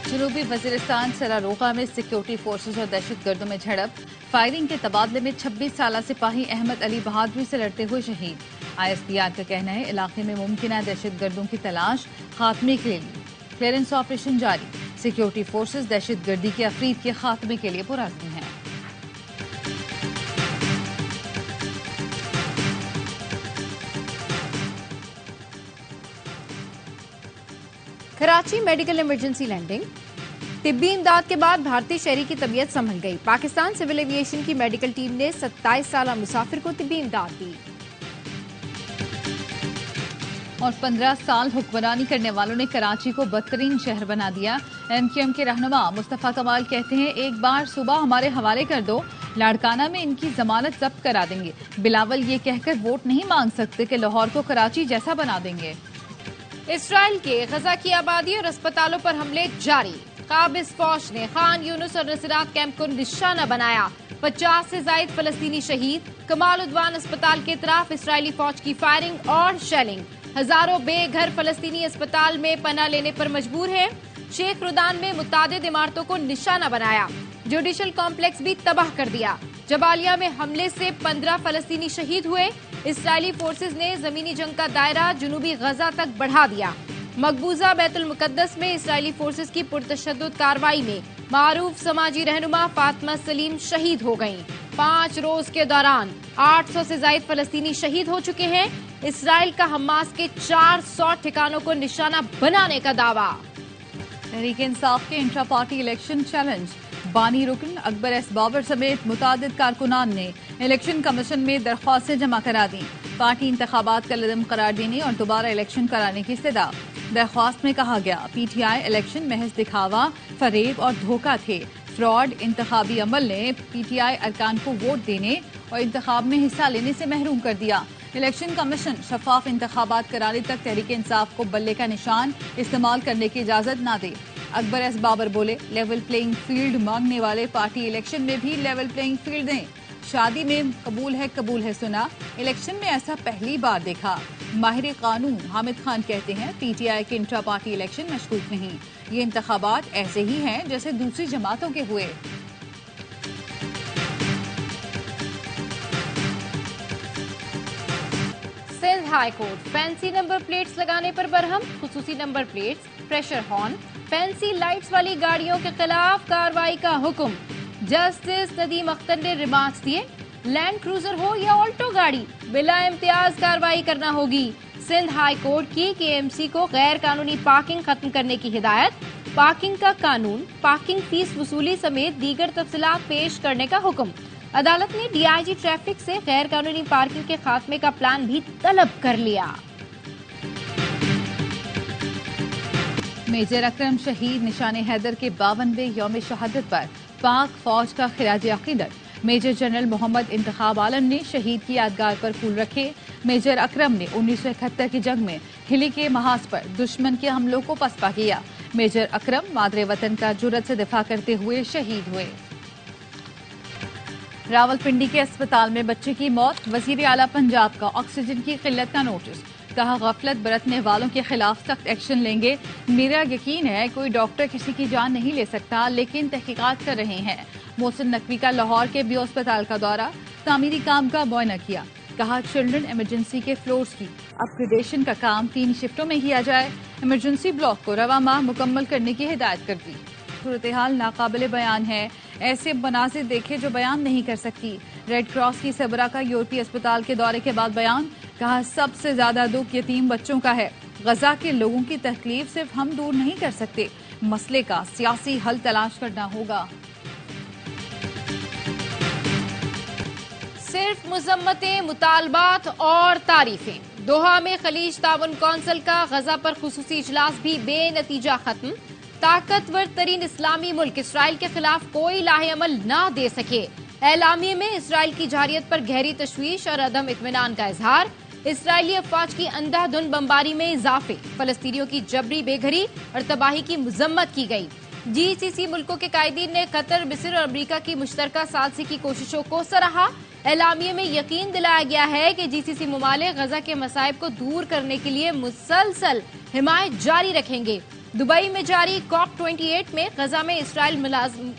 जनूबी वजीरिस्तान सरारोगा में security forces और दहशत गर्दों में झड़प। फायरिंग के तबादले में 26 साला सिपाही अहमद अली बहादुरी से लड़ते हुए शहीद। ISPR का कहना है इलाके में मुमकिन दहशत गर्दों की तलाश खात्मे के लिए क्लियरेंस ऑपरेशन जारी। सिक्योरिटी फोर्सेज दहशत गर्दी के अफरीद के खात्मे के लिए पुरअज़्म हैं। Karachi medical emergency landing. तिब्बी इमदाद के बाद भारतीय शहरी की तबीयत संभल गई। पाकिस्तान सिविल एविएशन की मेडिकल टीम ने 27 साला मुसाफिर को तिब्बी इमदाद दी। और 15 साल हुक्मरानी करने वालों ने कराची को बदतरीन शहर बना दिया। MQM के रहनुमा मुस्तफा कमाल कहते हैं एक बार सुबह हमारे हवाले कर दो, लाड़काना में इनकी जमानत जब्त करा देंगे। बिलावल ये कहकर वोट नहीं मांग सकते कि लाहौर को कराची जैसा बना देंगे। इसराइल के गजा की आबादी और अस्पतालों पर हमले जारी। काबिज फौज ने खान यूनुस और नसीरात कैंप को निशाना बनाया। 50 से जायद फलस्तीनी शहीद। कमाल उद्वान अस्पताल के तरफ इसराइली फौज की फायरिंग और शेलिंग। हजारों बेघर फलस्तीनी अस्पताल में पनाह लेने पर मजबूर है। शेख रुदान में मुतादिद इमारतों को निशाना बनाया। जुडिशल कॉम्प्लेक्स भी तबाह कर दिया। जबालिया में हमले से 15 फलस्तीनी शहीद हुए। इसराइली फोर्सेज ने जमीनी जंग का दायरा जुनूबी गजा तक बढ़ा दिया। मकबूजा बैतुल मुकद्दस में इसराइली फोर्सेज की पुरतशद्दुद कार्रवाई में मारूफ समाजी रहनुमा फातिमा सलीम शहीद हो गयीं। 5 रोज के दौरान 800 से ज्यादा फलस्तीनी शहीद हो चुके हैं। इसराइल का हमास के 400 ठिकानों को निशाना बनाने का दावा। तहरीक इंसाफ के इंट्रा पार्टी इलेक्शन चैलेंज। बानी रुकन अकबर एस बाबर समेत मुतादिद कारकुनान ने इलेक्शन कमीशन में दरख्वास्तें जमा करा दी। पार्टी इंतखाबात का लदम करार देने और दोबारा इलेक्शन कराने की इस्तदा। दरख्वास्त में कहा गया PTI इलेक्शन महज दिखावा, फरेब और धोखा थे। फ्रॉड इंतखाबी अमल ने PTI अरकान को वोट देने और इंतखाब में हिस्सा लेने से महरूम कर दिया। इलेक्शन कमीशन शफाफ इंतखाबात कराने तक तहरीक इंसाफ को बल्ले का निशान इस्तेमाल करने की इजाजत न दे। अकबर एस बाबर बोले लेवल प्लेइंग फील्ड मांगने वाले पार्टी इलेक्शन में भी लेवल प्लेइंग फील्ड दें। शादी में कबूल है सुना, इलेक्शन में ऐसा पहली बार देखा। माहिर कानून हामिद खान कहते हैं PTI के इंट्रा पार्टी इलेक्शन मशकूक नहीं, ये इंतखाबात ऐसे ही हैं जैसे दूसरी जमातों के हुए। Sindh high court fancy number plates लगाने पर बरहम। खुसूसी number plates, pressure horn, fancy lights वाली गाड़ियों के खिलाफ कार्रवाई का हुक्म। जस्टिस नदीम अख्तर ने रिमार्क्स दिए लैंड क्रूजर हो या ऑल्टो गाड़ी बिला इम्तियाज कार्रवाई करना होगी। सिंध हाई कोर्ट की KMC को गैर कानूनी पार्किंग खत्म करने की हिदायत। पार्किंग का कानून, पार्किंग फीस वसूली समेत दीगर तफसीलात पेश करने का हुक्म। अदालत ने DIG ट्रैफिक से गैर कानूनी पार्किंग के खात्मे का प्लान भी तलब कर लिया। मेजर अकरम शहीद निशाने हैदर के 52वें यौम शहादत पर पाक फौज का खिराज अकीदत। मेजर जनरल मोहम्मद इंतखाब आलम ने शहीद की यादगार पर फूल रखे। मेजर अकरम ने 1971 की जंग में हिली के महाज पर दुश्मन के हमलों को पसपा किया। मेजर अकरम मादरे वतन का जुर्रत से दिफा करते हुए शहीद हुए। रावलपिंडी के अस्पताल में बच्चे की मौत। वजीर आला पंजाब का ऑक्सीजन की किल्लत का नोटिस। कहा गफलत बरतने वालों के खिलाफ सख्त एक्शन लेंगे। मेरा यकीन है कोई डॉक्टर किसी की जान नहीं ले सकता, लेकिन तहकीकात कर रहे हैं। मोहसिन नकवी का लाहौर के बियो अस्पताल का दौरा, तामीरी काम का मुआयना किया। कहा चिल्ड्रन इमरजेंसी के फ्लोर्स की अपग्रेडेशन का काम 3 शिफ्टों में किया जाए। इमरजेंसी ब्लॉक को रवा माह मुकम्मल करने की हिदायत कर दी। सूरत हाल नाकाबिले बयान है, ऐसे मनाजिर देखे जो बयान नहीं कर सकती। रेड क्रॉस की सबरा का यूरोपीय अस्पताल के दौरे के बाद बयान। कहा सबसे ज्यादा दुख यतीम बच्चों का है। गजा के लोगों की तकलीफ सिर्फ हम दूर नहीं कर सकते, मसले का सियासी हल तलाश करना होगा। सिर्फ मुजम्मतें, मुतालबात और तारीफें। दोहा में खलीज ताउन कौंसिल का गजा पर खुसूसी इजलास भी बेनतीजा खत्म। ताकतवर तरीन इस्लामी मुल्क इसराइल के खिलाफ कोई लाहे अमल न दे सके। एलामिये में इसराइल की जारियत पर गहरी तशवीश और अदम इत्मीनान का इजहार। इसराइली अफवाज की अंधाधुंध बमबारी में इजाफे। फलस्तीनियों की जबरी बेघरी और तबाही की मजम्मत की गई। GCC मुल्कों के कायदीन ने कतर, मिस्र और अमरीका की मुश्तरका सालसी की कोशिशों को सराहा। एलामिये में यकीन दिलाया गया है कि GCC मुमालिक गजा के मसाइब को दूर करने के लिए मुसलसल हिमायत जारी रखेंगे। दुबई में जारी COP28 में गजा में इसराइल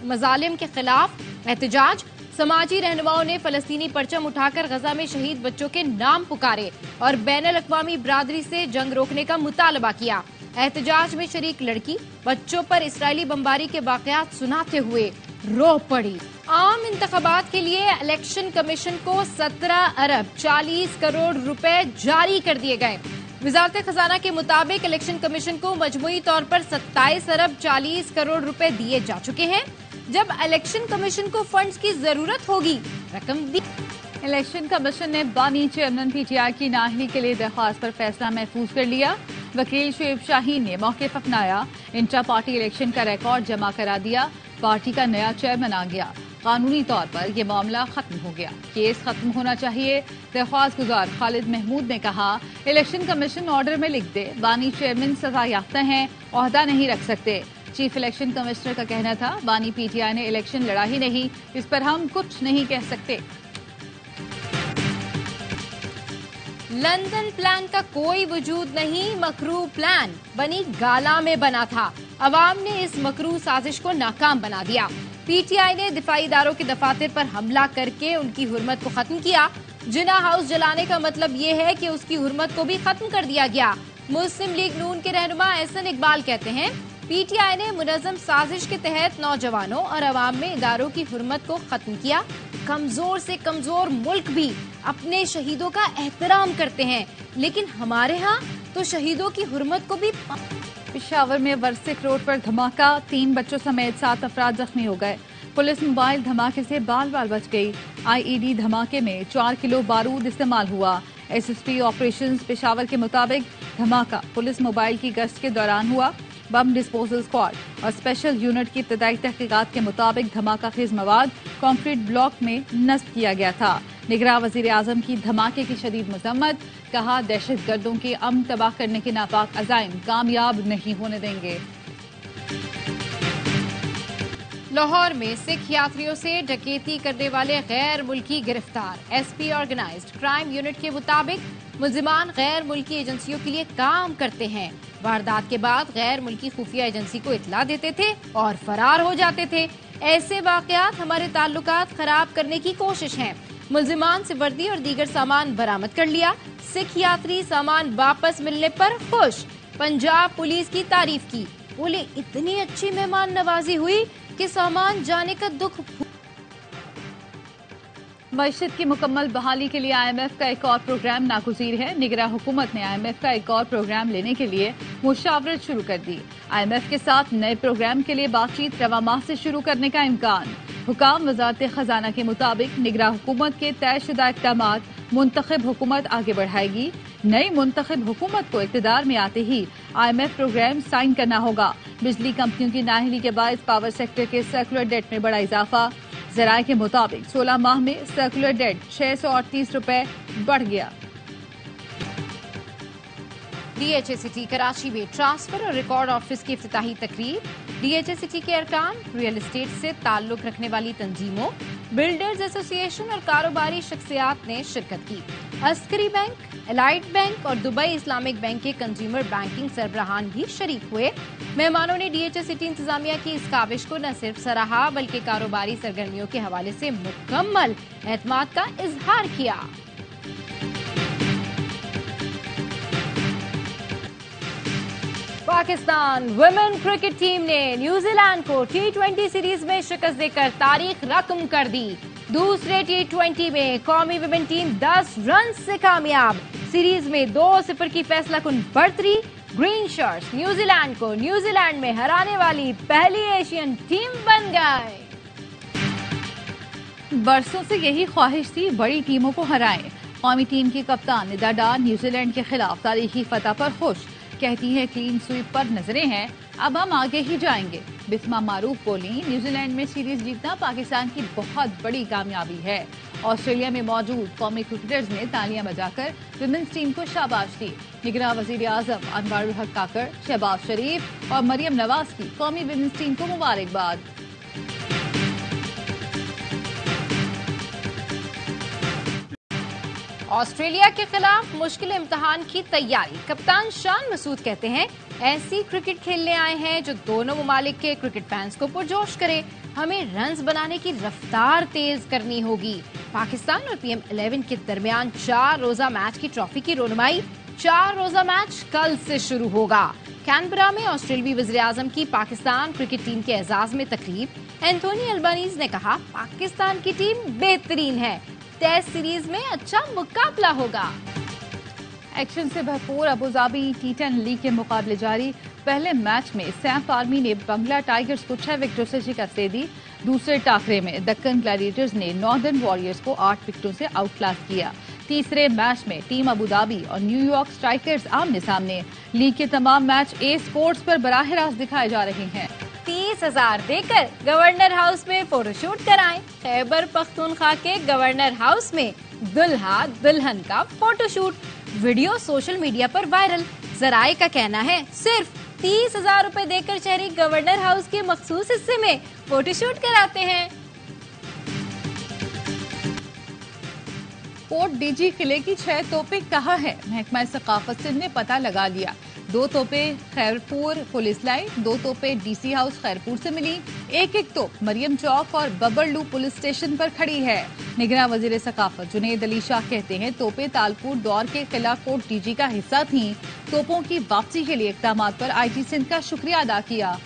मजालिम के खिलाफ एहतजाज। समाजी रहनुमाओं ने फलस्तीनी परचम उठाकर गजा में शहीद बच्चों के नाम पुकारे और बैनुल अक़वामी बिरादरी से जंग रोकने का मुतालबा किया। एहतजाज में शरीक लड़की बच्चों पर इसराइली बमबारी के वाक़यात सुनाते हुए रो पड़ी। आम इंतखाबात के लिए इलेक्शन कमीशन को 17 अरब 40 करोड़ रुपए जारी कर दिए गए। वजारत खजाना के मुताबिक इलेक्शन कमीशन को मजमूई तौर पर 27 अरब 40 करोड़ रुपए दिए जा चुके हैं। जब इलेक्शन कमीशन को फंड्स की जरूरत होगी रकम दी। इलेक्शन कमीशन ने बानी चेयरमैन PTI की नाअहली के लिए दरख्वास्त पर फैसला महफूज कर लिया। वकील शुएब शाहीन ने मौक़िफ़ अपनाया। इंट्रा पार्टी इलेक्शन का रिकॉर्ड जमा करा दिया। पार्टी का नया चेयरमैन आ गया। कानूनी तौर पर यह मामला खत्म हो गया। केस खत्म होना चाहिए। दरख्वास्त गुजार खालिद महमूद ने कहा, इलेक्शन कमीशन ऑर्डर में लिख दे, बानी चेयरमैन सजा याफ्ता हैं, ओहदा नहीं रख सकते। चीफ इलेक्शन कमिश्नर का कहना था, बानी PTI ने इलेक्शन लड़ा ही नहीं, इस पर हम कुछ नहीं कह सकते। लंदन प्लान का कोई वजूद नहीं, मकरू प्लान बनी गाला में बना था। अवाम ने इस मकरू साजिश को नाकाम बना दिया। PTI ने दिफाई इदारों के दफातर पर हमला करके उनकी हुर्मत को खत्म किया। जिना हाउस जलाने का मतलब ये है कि उसकी हुर्मत को भी खत्म कर दिया गया। मुस्लिम लीग नून के रहनुमा एहसन इकबाल कहते हैं, PTI ने मुनज़्ज़म साजिश के तहत नौजवानों और अवाम में इदारों की हुर्मत को खत्म किया। कमजोर से कमजोर मुल्क भी अपने शहीदों का एहतराम करते हैं, लेकिन हमारे यहाँ तो शहीदों की हुर्मत को भी। पेशावर में वर्सिक रोड पर धमाका, 3 बच्चों समेत 7 अफराद जख्मी हो गए। पुलिस मोबाइल धमाके से बाल बाल बच गई। IED धमाके में 4 किलो बारूद इस्तेमाल हुआ। SSP ऑपरेशंस पेशावर के मुताबिक धमाका पुलिस मोबाइल की गश्त के दौरान हुआ। बम डिस्पोजल स्क्वाड और स्पेशल यूनिट की इब्तदाई तहकीकात के मुताबिक धमाका खेज मवाद कंक्रीट ब्लॉक में नस्ब किया गया था। निगरान वजीर आजम की धमाके की शदीद मजम्मत, कहा दहशत गर्दों के अमन तबाह करने के नापाक अज़ाइम कामयाब नहीं होने देंगे। लाहौर में सिख यात्रियों से डकैती करने वाले गैर मुल्की गिरफ्तार। SP ऑर्गेनाइज्ड क्राइम यूनिट के मुताबिक मुल्जिमान गैर मुल्की एजेंसियों के लिए काम करते हैं। वारदात के बाद गैर मुल्की खुफिया एजेंसी को इत्ला देते थे और फरार हो जाते थे। ऐसे वाकयात हमारे ताल्लुकात खराब करने की कोशिश है। मुल्जिमान से वर्दी और दीगर सामान बरामद कर लिया। सिख यात्री सामान वापस मिलने पर खुश। पंजाब पुलिस की तारीफ की, बोले इतनी अच्छी मेहमान नवाजी हुई कि सामान जाने का दुख। मईशत की मुकम्मल बहाली के लिए IMF का एक और प्रोग्राम नागुज़ीर है। निगरान हुकूमत ने IMF का एक और प्रोग्राम लेने के लिए मुशावरत शुरू कर दी। IMF के साथ नए प्रोग्राम के लिए बातचीत रवा माह से शुरू करने का इम्कान। हुकाम वजारत खजाना के मुताबिक निगरान हुकूमत के तयशुदा इक़दामात मुंतखब हुकूमत आगे बढ़ाएगी। नई मुंतखब हुकूमत को इक़्तिदार में आते ही IMF प्रोग्राम साइन करना होगा। बिजली कंपनियों की नाअहली के बायस पावर सेक्टर के सर्कुलर डेट में बड़ा इजाफा। ज़राए के मुताबिक 16 माह में सर्कुलर डेट 638 रुपए बढ़ गया। DHA सिटी कराची में ट्रांसफर और रिकॉर्ड ऑफिस की इफ्तिताही तकरीर। DHA सिटी के अरकान, रियल एस्टेट से ताल्लुक रखने वाली तंजीमों, बिल्डर्स एसोसिएशन और कारोबारी शख्सियात ने शिरकत की। अस्करी बैंक, एलाइट बैंक और दुबई इस्लामिक बैंक के कंज्यूमर बैंकिंग सरबराहान भी शरीक हुए। मेहमानों ने DHA सिटी इंतजामिया की इस काविश को न सिर्फ सराहा बल्कि कारोबारी सरगर्मियों के हवाले से मुकम्मल एतमाद का इजहार किया। पाकिस्तान वुमेन क्रिकेट टीम ने न्यूजीलैंड को T20 सीरीज में शिकस्त देकर तारीख रकम कर दी। दूसरे T20 में कौमी वुमेन टीम 10 रन से कामयाब। सीरीज में 2-0 की फैसलाकुन बढ़तरी। ग्रीन शर्ट्स न्यूजीलैंड को न्यूजीलैंड में हराने वाली पहली एशियन टीम बन गए। बरसों से यही ख्वाहिश थी, बड़ी टीमों को हराएं। कौमी टीम की कप्तान निदा डार न्यूजीलैंड के खिलाफ तारीखी फतह पर खुश, कहती है क्लीन स्वीप पर नजरें हैं, अब हम आगे ही जाएंगे। बिस्मा मारूफ बोली, न्यूजीलैंड में सीरीज जीतना पाकिस्तान की बहुत बड़ी कामयाबी है। ऑस्ट्रेलिया में मौजूद कौमी क्रिकेटर्स ने तालियां बजाकर विमेंस टीम को शाबाश दी। निगरान वजीर आजम अनवारुल हक काकड़, शहबाज शरीफ और मरियम नवाज की कौमी विमेंस टीम को मुबारकबाद। ऑस्ट्रेलिया के खिलाफ मुश्किल इम्तिहान की तैयारी। कप्तान शान मसूद कहते हैं ऐसी क्रिकेट खेलने आए हैं जो दोनों ममालिक के क्रिकेट फैंस को पुरजोश करे। हमें रन्स बनाने की रफ्तार तेज करनी होगी। पाकिस्तान और PM 11 के दरमियान 4 रोजा मैच की ट्रॉफी की रोनुमाई। 4 रोजा मैच कल से शुरू होगा। कैनबरा में ऑस्ट्रेलियाई वज़ीर-ए-आज़म की पाकिस्तान क्रिकेट टीम के एजाज में तकरीब। एंथोनी अल्बानीज ने कहा, पाकिस्तान की टीम बेहतरीन है, टेस्ट सीरीज में अच्छा मुकाबला होगा। एक्शन से भरपूर अबुधाबी T10 लीग के मुकाबले जारी। पहले मैच में सैफ आर्मी ने बंगला टाइगर्स को 6 विकेटों से शिकस्त दे दी। दूसरे टाकरे में दक्कन ग्लैडिएटर्स ने नॉर्दर्न वॉरियर्स को 8 विकेटों से आउटक्लास किया। तीसरे मैच में टीम अबुधाबी और न्यूयॉर्क स्ट्राइकर्स आमने सामने। लीग के तमाम मैच ए स्पोर्ट्स पर बराह रास्त दिखाए जा रहे हैं। 30,000 देकर गवर्नर हाउस में फोटोशूट कराएं। खैबर पख्तूनख्वा के गवर्नर हाउस में दुल्हा दुल्हन का फोटोशूट। वीडियो सोशल मीडिया पर वायरल। जराए का कहना है सिर्फ 30,000 रुपए देकर शहरी गवर्नर हाउस के मखसूस हिस्से में फोटोशूट कराते हैं। पोर्ट डीजी किले की 6 तोपें कहाँ हैं? महकमा सकाफत सिंध ने पता लगा लिया। 2 तोपें खैरपुर पुलिस लाइन, 2 तोपें DC हाउस खैरपुर से मिली। एक तोप मरियम चौक और बबरलू पुलिस स्टेशन पर खड़ी है। निगरान वजीर सकाफत जुनेद अली शाह कहते हैं, तोपें तालपुर दौर के किला कोट DG का हिस्सा थीं। तोपों की वापसी के लिए इक़दामात पर IG सिंध का शुक्रिया अदा किया।